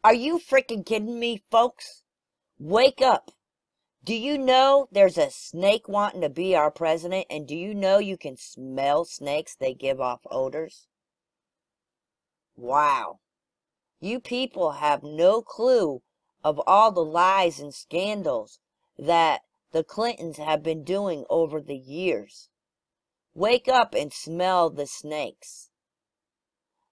Are you freaking kidding me, folks? Wake up. Do you know there's a snake wanting to be our president? And do you know you can smell snakes? They give off odors. Wow. You people have no clue of all the lies and scandals that the Clintons have been doing over the years. Wake up and smell the snakes.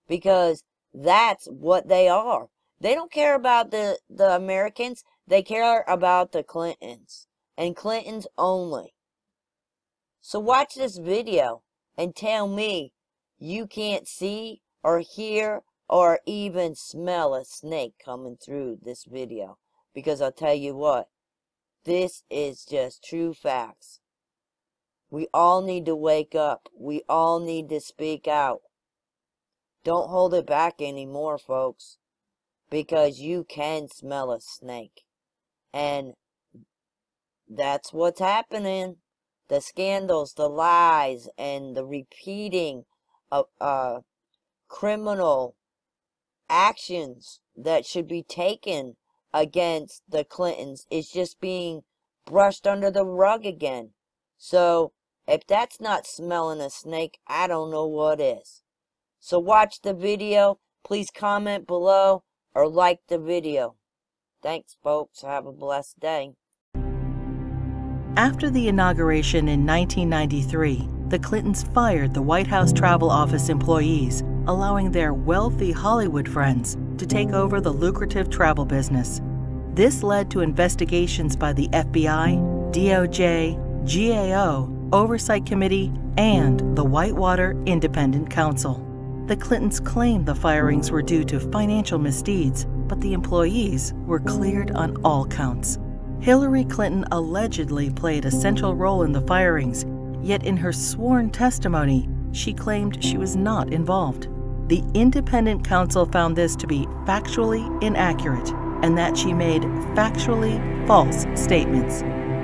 Because that's what they are. They don't care about the Americans. They care about the Clintons. And Clintons only. So watch this video and tell me you can't see or hear or even smell a snake coming through this video. Because I'll tell you what, this is just true facts. We all need to wake up. We all need to speak out. Don't hold it back anymore, folks. Because you can smell a snake. And that's what's happening. The scandals, the lies, and the repeating of criminal actions that should be taken against the Clintons is just being brushed under the rug again. So, if that's not smelling a snake, I don't know what is. So watch the video. Please comment below or like the video. Thanks, folks. Have a blessed day. After the inauguration in 1993, the Clintons fired the White House Travel Office employees, allowing their wealthy Hollywood friends to take over the lucrative travel business. This led to investigations by the FBI, DOJ, GAO, Oversight Committee, and the Whitewater Independent Council. The Clintons claimed the firings were due to financial misdeeds, but the employees were cleared on all counts. Hillary Clinton allegedly played a central role in the firings, yet in her sworn testimony, she claimed she was not involved. The independent counsel found this to be factually inaccurate and that she made factually false statements.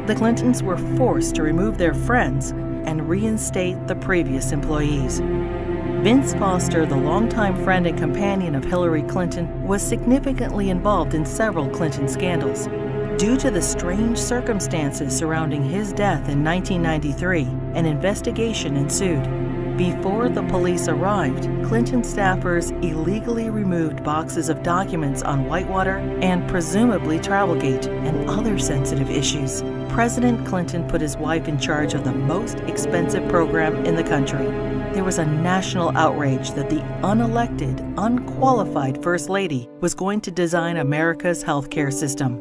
The Clintons were forced to remove their friends and reinstate the previous employees. Vince Foster, the longtime friend and companion of Hillary Clinton, was significantly involved in several Clinton scandals. Due to the strange circumstances surrounding his death in 1993, an investigation ensued. Before the police arrived, Clinton staffers illegally removed boxes of documents on Whitewater and presumably Travelgate and other sensitive issues. President Clinton put his wife in charge of the most expensive program in the country. There was a national outrage that the unelected, unqualified First Lady was going to design America's healthcare system.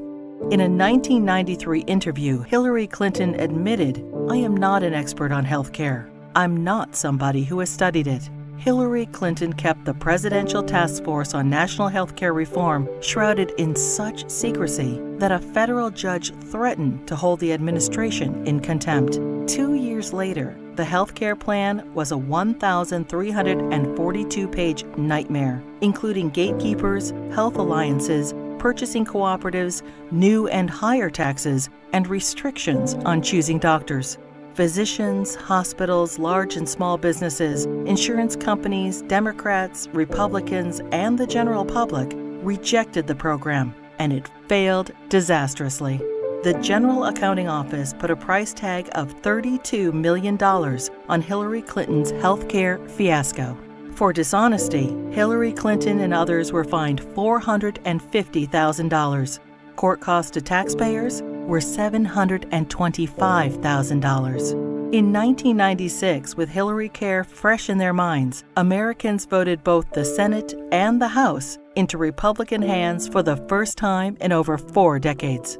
In a 1993 interview, Hillary Clinton admitted, "I am not an expert on healthcare. I'm not somebody who has studied it." Hillary Clinton kept the Presidential Task Force on National Healthcare Reform shrouded in such secrecy that a federal judge threatened to hold the administration in contempt. 2 years later, the healthcare plan was a 1,342-page nightmare, including gatekeepers, health alliances, purchasing cooperatives, new and higher taxes, and restrictions on choosing doctors. Physicians, hospitals, large and small businesses, insurance companies, Democrats, Republicans, and the general public rejected the program, and it failed disastrously. The General Accounting Office put a price tag of $32 million on Hillary Clinton's health care fiasco. For dishonesty, Hillary Clinton and others were fined $450,000. Court costs to taxpayers were $725,000. In 1996, with Hillary Care fresh in their minds, Americans voted both the Senate and the House into Republican hands for the first time in over 4 decades.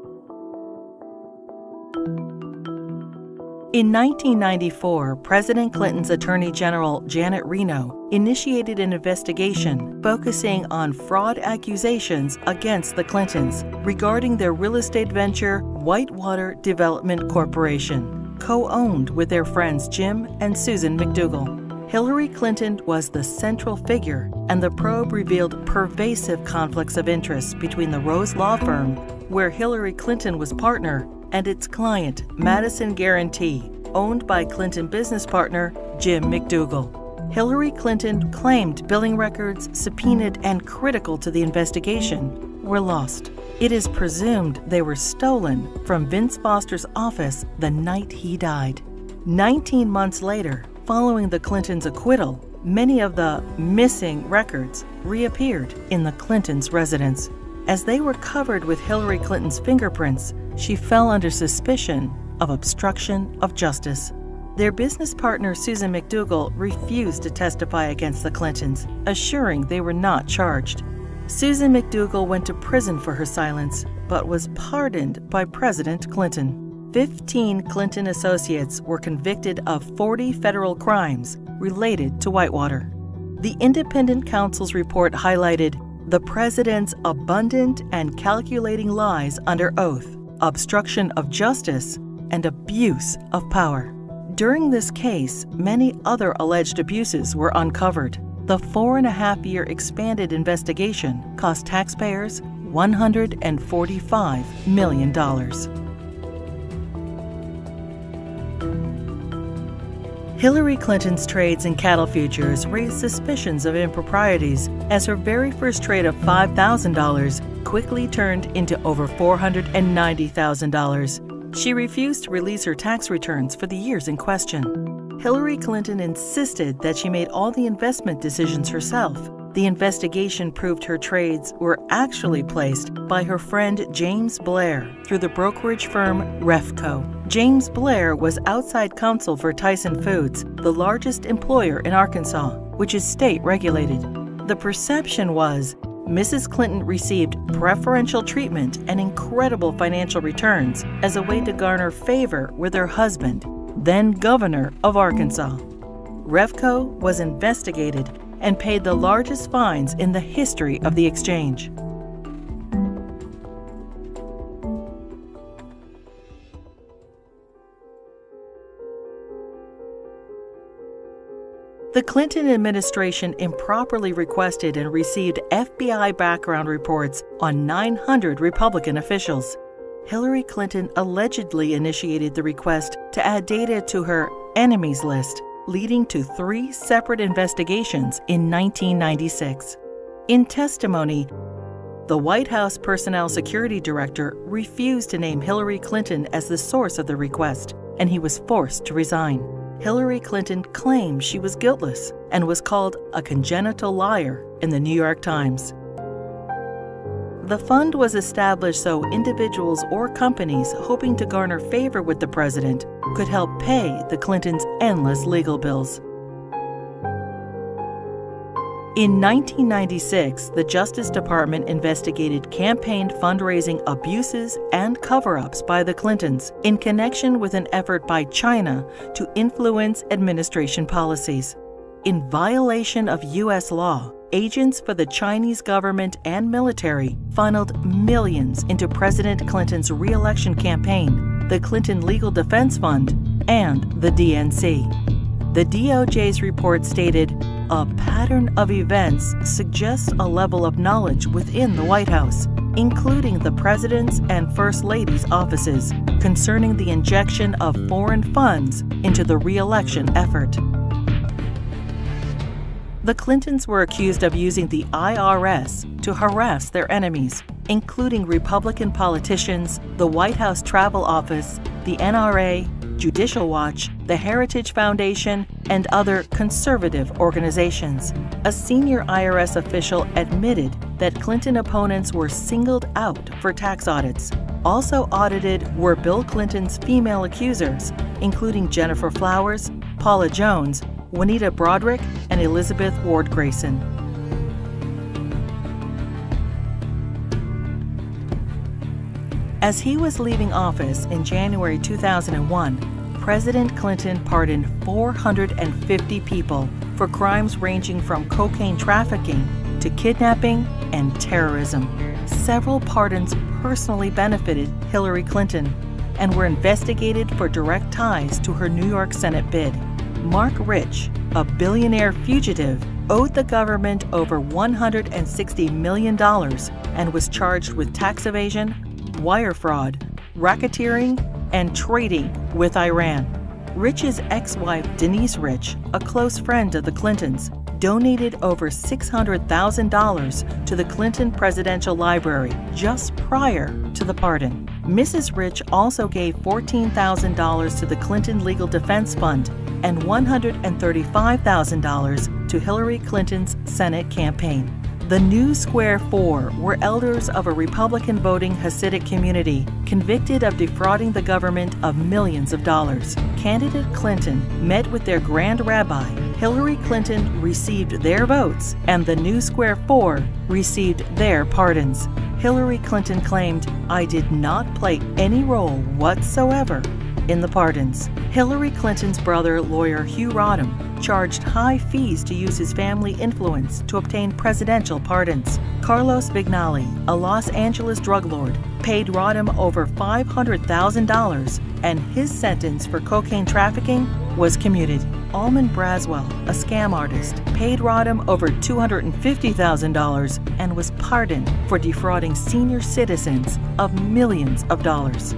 In 1994, President Clinton's Attorney General Janet Reno initiated an investigation focusing on fraud accusations against the Clintons regarding their real estate venture, Whitewater Development Corporation, co-owned with their friends Jim and Susan McDougal. Hillary Clinton was the central figure, and the probe revealed pervasive conflicts of interest between the Rose Law Firm, where Hillary Clinton was partner, and its client, Madison Guarantee, owned by Clinton business partner Jim McDougal. Hillary Clinton claimed billing records subpoenaed and critical to the investigation were lost. It is presumed they were stolen from Vince Foster's office the night he died. 19 months later, following the Clintons' acquittal, many of the missing records reappeared in the Clintons' residence. As they were covered with Hillary Clinton's fingerprints, she fell under suspicion of obstruction of justice. Their business partner, Susan McDougal, refused to testify against the Clintons, assuring they were not charged. Susan McDougal went to prison for her silence, but was pardoned by President Clinton. 15 Clinton associates were convicted of 40 federal crimes related to Whitewater. The independent counsel's report highlighted the president's abundant and calculating lies under oath, obstruction of justice, and abuse of power. During this case, many other alleged abuses were uncovered. The 4.5-year expanded investigation cost taxpayers $145 million. Hillary Clinton's trades in cattle futures raised suspicions of improprieties as her very first trade of $5,000 quickly turned into over $490,000. She refused to release her tax returns for the years in question. Hillary Clinton insisted that she made all the investment decisions herself. The investigation proved her trades were actually placed by her friend James Blair through the brokerage firm Refco. James Blair was outside counsel for Tyson Foods, the largest employer in Arkansas, which is state regulated. The perception was Mrs. Clinton received preferential treatment and incredible financial returns as a way to garner favor with her husband, then governor of Arkansas. Refco was investigated and paid the largest fines in the history of the exchange. The Clinton administration improperly requested and received FBI background reports on 900 Republican officials. Hillary Clinton allegedly initiated the request to add data to her enemies list, leading to 3 separate investigations in 1996. In testimony, the White House Personnel Security Director refused to name Hillary Clinton as the source of the request, and he was forced to resign. Hillary Clinton claimed she was guiltless and was called a congenital liar in the New York Times. The fund was established so individuals or companies hoping to garner favor with the president could help pay the Clintons' endless legal bills. In 1996, the Justice Department investigated campaign fundraising abuses and cover-ups by the Clintons in connection with an effort by China to influence administration policies. In violation of U.S. law, agents for the Chinese government and military funneled millions into President Clinton's re-election campaign, the Clinton Legal Defense Fund, and the DNC. The DOJ's report stated, "A pattern of events suggests a level of knowledge within the White House, including the President's and First Lady's offices, concerning the injection of foreign funds into the re-election effort." The Clintons were accused of using the IRS to harass their enemies, including Republican politicians, the White House Travel Office, the NRA, Judicial Watch, the Heritage Foundation, and other conservative organizations. A senior IRS official admitted that Clinton opponents were singled out for tax audits. Also audited were Bill Clinton's female accusers, including Jennifer Flowers, Paula Jones, Juanita Broderick, and Elizabeth Ward Grayson. As he was leaving office in January 2001, President Clinton pardoned 450 people for crimes ranging from cocaine trafficking to kidnapping and terrorism. Several pardons personally benefited Hillary Clinton and were investigated for direct ties to her New York Senate bid. Mark Rich, a billionaire fugitive, owed the government over $160 million and was charged with tax evasion, wire fraud, racketeering, and trading with Iran. Rich's ex-wife, Denise Rich, a close friend of the Clintons, donated over $600,000 to the Clinton Presidential Library just prior to the pardon. Mrs. Rich also gave $14,000 to the Clinton Legal Defense Fund and $135,000 to Hillary Clinton's Senate campaign. The new Square Four were elders of a Republican voting Hasidic community convicted of defrauding the government of millions of dollars. Candidate Clinton met with their grand rabbi. Hillary Clinton received their votes, and the new Square Four received their pardons. Hillary Clinton claimed, "I did not play any role whatsoever in the pardons." Hillary Clinton's brother, lawyer Hugh Rodham, charged high fees to use his family influence to obtain presidential pardons. Carlos Vignali, a Los Angeles drug lord, paid Rodham over $500,000, and his sentence for cocaine trafficking was commuted. Almond Braswell, a scam artist, paid Rodham over $250,000 and was pardoned for defrauding senior citizens of millions of dollars.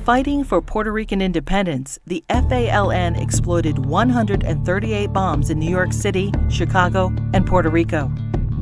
Fighting for Puerto Rican independence, the Whalen exploded 138 bombs in New York City, Chicago, and Puerto Rico.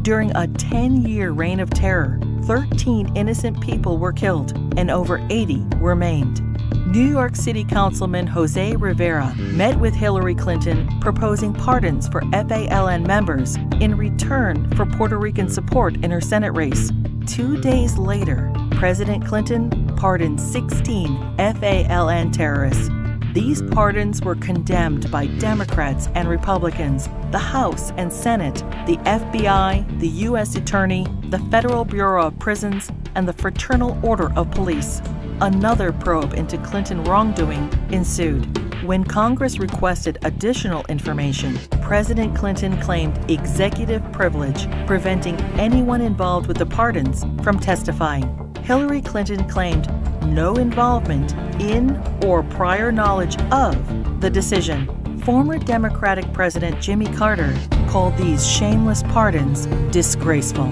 During a 10-year reign of terror, 13 innocent people were killed and over 80 were maimed. New York City Councilman Jose Rivera met with Hillary Clinton proposing pardons for Whalen members in return for Puerto Rican support in her Senate race. 2 days later, President Clinton pardoned 16 Whalen terrorists. These pardons were condemned by Democrats and Republicans, the House and Senate, the FBI, the U.S. Attorney, the Federal Bureau of Prisons, and the Fraternal Order of Police. Another probe into Clinton wrongdoing ensued. When Congress requested additional information, President Clinton claimed executive privilege, preventing anyone involved with the pardons from testifying. Hillary Clinton claimed no involvement in or prior knowledge of the decision. Former Democratic President Jimmy Carter called these shameless pardons disgraceful.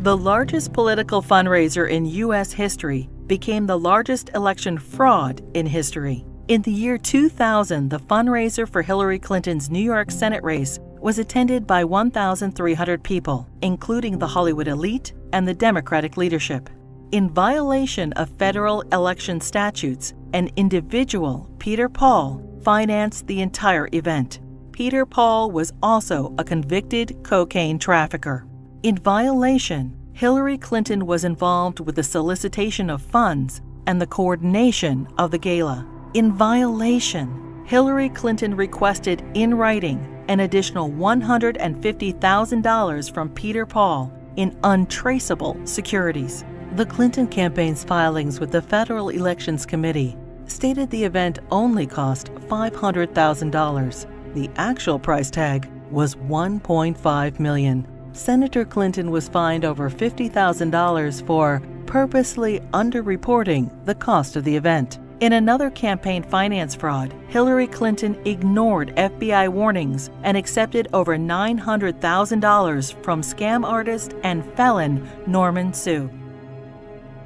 The largest political fundraiser in U.S. history became the largest election fraud in history. In the year 2000, the fundraiser for Hillary Clinton's New York Senate race was attended by 1,300 people, including the Hollywood elite and the Democratic leadership. In violation of federal election statutes, an individual, Peter Paul, financed the entire event. Peter Paul was also a convicted cocaine trafficker. In violation, Hillary Clinton was involved with the solicitation of funds and the coordination of the gala. In violation, Hillary Clinton requested in writing an additional $150,000 from Peter Paul in untraceable securities. The Clinton campaign's filings with the Federal Elections Committee stated the event only cost $500,000. The actual price tag was $1.5 million. Senator Clinton was fined over $50,000 for purposely underreporting the cost of the event. In another campaign finance fraud, Hillary Clinton ignored FBI warnings and accepted over $900,000 from scam artist and felon Norman Sue.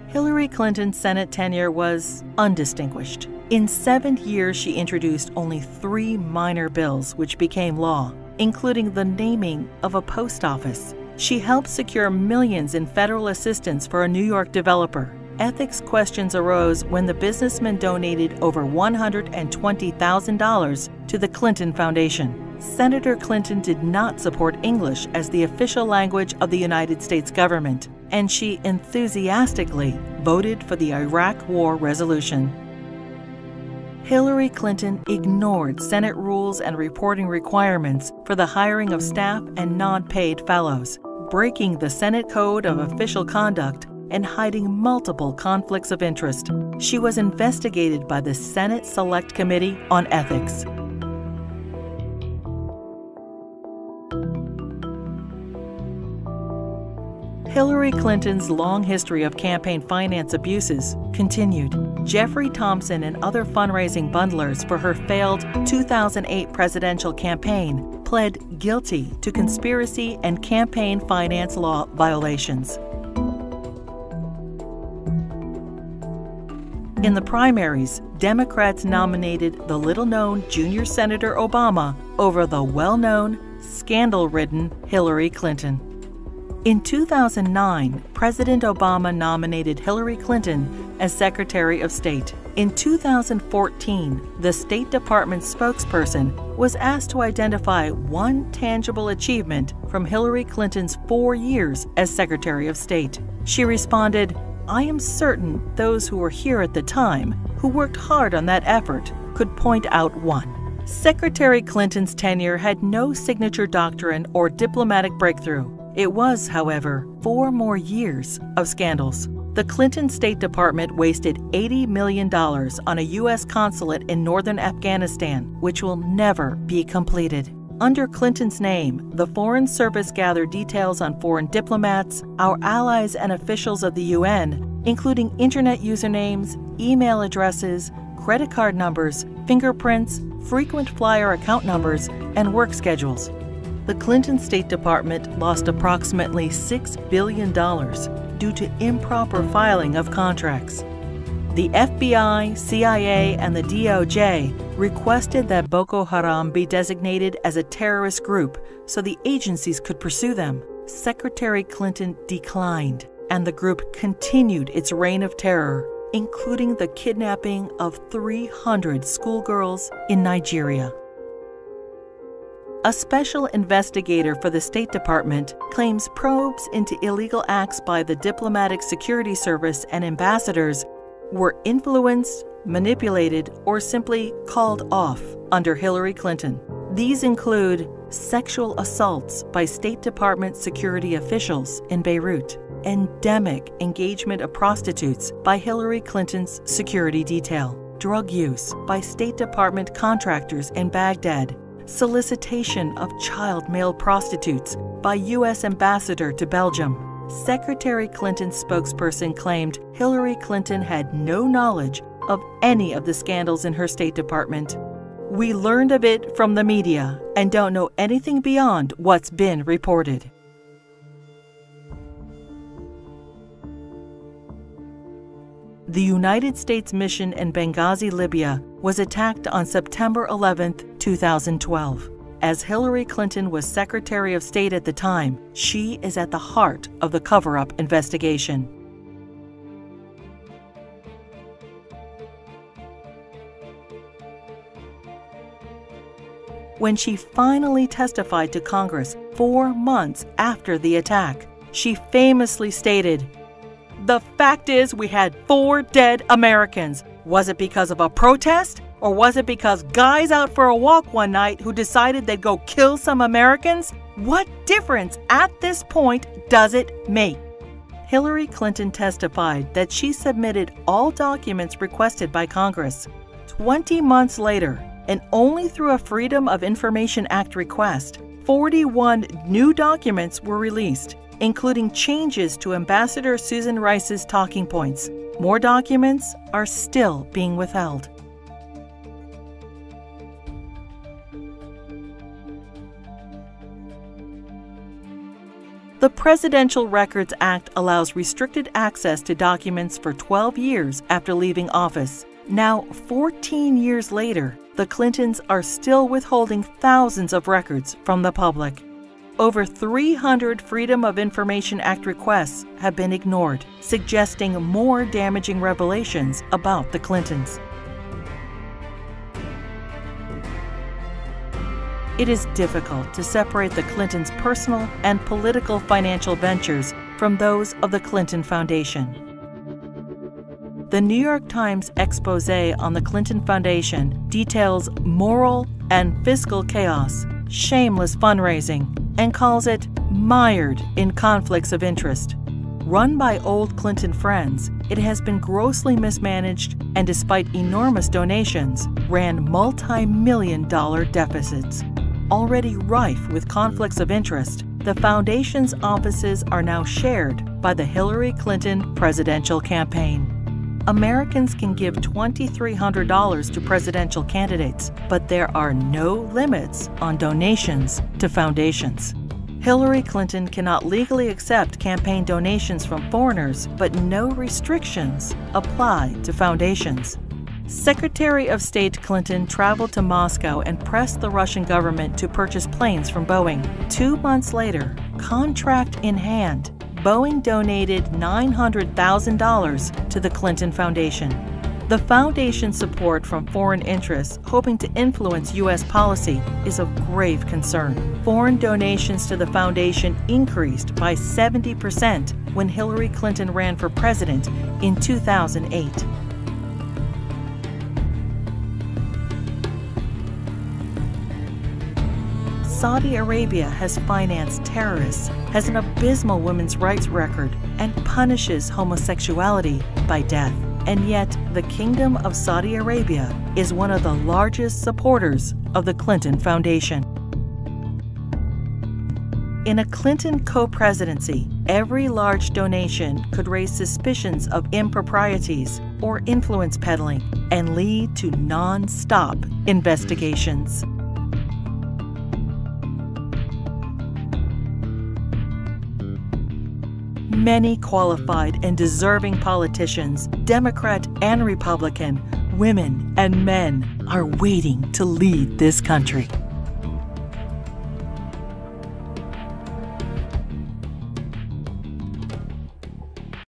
Hillary Clinton's Senate tenure was undistinguished. In 7 years, she introduced only 3 minor bills which became law, including the naming of a post office. She helped secure millions in federal assistance for a New York developer. Ethics questions arose when the businessman donated over $120,000 to the Clinton Foundation. Senator Clinton did not support English as the official language of the United States government, and she enthusiastically voted for the Iraq War resolution. Hillary Clinton ignored Senate rules and reporting requirements for the hiring of staff and non-paid fellows, breaking the Senate Code of Official Conduct and hiding multiple conflicts of interest. She was investigated by the Senate Select Committee on Ethics. Hillary Clinton's long history of campaign finance abuses continued. Jeffrey Thompson and other fundraising bundlers for her failed 2008 presidential campaign pled guilty to conspiracy and campaign finance law violations. In the primaries, Democrats nominated the little-known junior Senator Obama over the well-known, scandal-ridden Hillary Clinton. In 2009, President Obama nominated Hillary Clinton as Secretary of State. In 2014, the State Department spokesperson was asked to identify one tangible achievement from Hillary Clinton's 4 years as Secretary of State. She responded, "I am certain those who were here at the time, who worked hard on that effort, could point out one." Secretary Clinton's tenure had no signature doctrine or diplomatic breakthrough. It was, however, 4 more years of scandals. The Clinton State Department wasted $80 million on a U.S. consulate in northern Afghanistan, which will never be completed. Under Clinton's name, the Foreign Service gathered details on foreign diplomats, our allies and officials of the UN, including internet usernames, email addresses, credit card numbers, fingerprints, frequent flyer account numbers, and work schedules. The Clinton State Department lost approximately $6 billion due to improper filing of contracts. The FBI, CIA, and the DOJ requested that Boko Haram be designated as a terrorist group so the agencies could pursue them. Secretary Clinton declined, and the group continued its reign of terror, including the kidnapping of 300 schoolgirls in Nigeria. A special investigator for the State Department claims probes into illegal acts by the Diplomatic Security Service and ambassadors were influenced, manipulated, or simply called off under Hillary Clinton. These include sexual assaults by State Department security officials in Beirut, endemic engagement of prostitutes by Hillary Clinton's security detail, drug use by State Department contractors in Baghdad, solicitation of child male prostitutes by U.S. Ambassador to Belgium. Secretary Clinton's spokesperson claimed Hillary Clinton had no knowledge of any of the scandals in her State Department. "We learned of it from the media and don't know anything beyond what's been reported." The United States mission in Benghazi, Libya, was attacked on September 11, 2012. As Hillary Clinton was Secretary of State at the time, she is at the heart of the cover-up investigation. When she finally testified to Congress 4 months after the attack, she famously stated, "The fact is we had 4 dead Americans. Was it because of a protest? Or was it because guys out for a walk one night who decided they'd go kill some Americans? What difference at this point does it make?" Hillary Clinton testified that she submitted all documents requested by Congress. 20 months later, and only through a Freedom of Information Act request, 41 new documents were released, including changes to Ambassador Susan Rice's talking points. More documents are still being withheld. The Presidential Records Act allows restricted access to documents for 12 years after leaving office. Now, 14 years later, the Clintons are still withholding thousands of records from the public. Over 300 Freedom of Information Act requests have been ignored, suggesting more damaging revelations about the Clintons. It is difficult to separate the Clintons' personal and political financial ventures from those of the Clinton Foundation. The New York Times expose on the Clinton Foundation details moral and fiscal chaos, shameless fundraising, and calls it mired in conflicts of interest. Run by old Clinton friends, it has been grossly mismanaged and, despite enormous donations, ran multi-million-dollar deficits. Already rife with conflicts of interest, the foundation's offices are now shared by the Hillary Clinton presidential campaign. Americans can give $2,300 to presidential candidates, but there are no limits on donations to foundations. Hillary Clinton cannot legally accept campaign donations from foreigners, but no restrictions apply to foundations. Secretary of State Clinton traveled to Moscow and pressed the Russian government to purchase planes from Boeing. 2 months later, contract in hand, Boeing donated $900,000 to the Clinton Foundation. The foundation's support from foreign interests hoping to influence U.S. policy is of grave concern. Foreign donations to the foundation increased by 70% when Hillary Clinton ran for president in 2008. Saudi Arabia has financed terrorists, has an abysmal women's rights record, and punishes homosexuality by death. And yet, the Kingdom of Saudi Arabia is one of the largest supporters of the Clinton Foundation. In a Clinton co-presidency, every large donation could raise suspicions of improprieties or influence peddling and lead to non-stop investigations. Many qualified and deserving politicians, Democrat and Republican, women and men, are waiting to lead this country.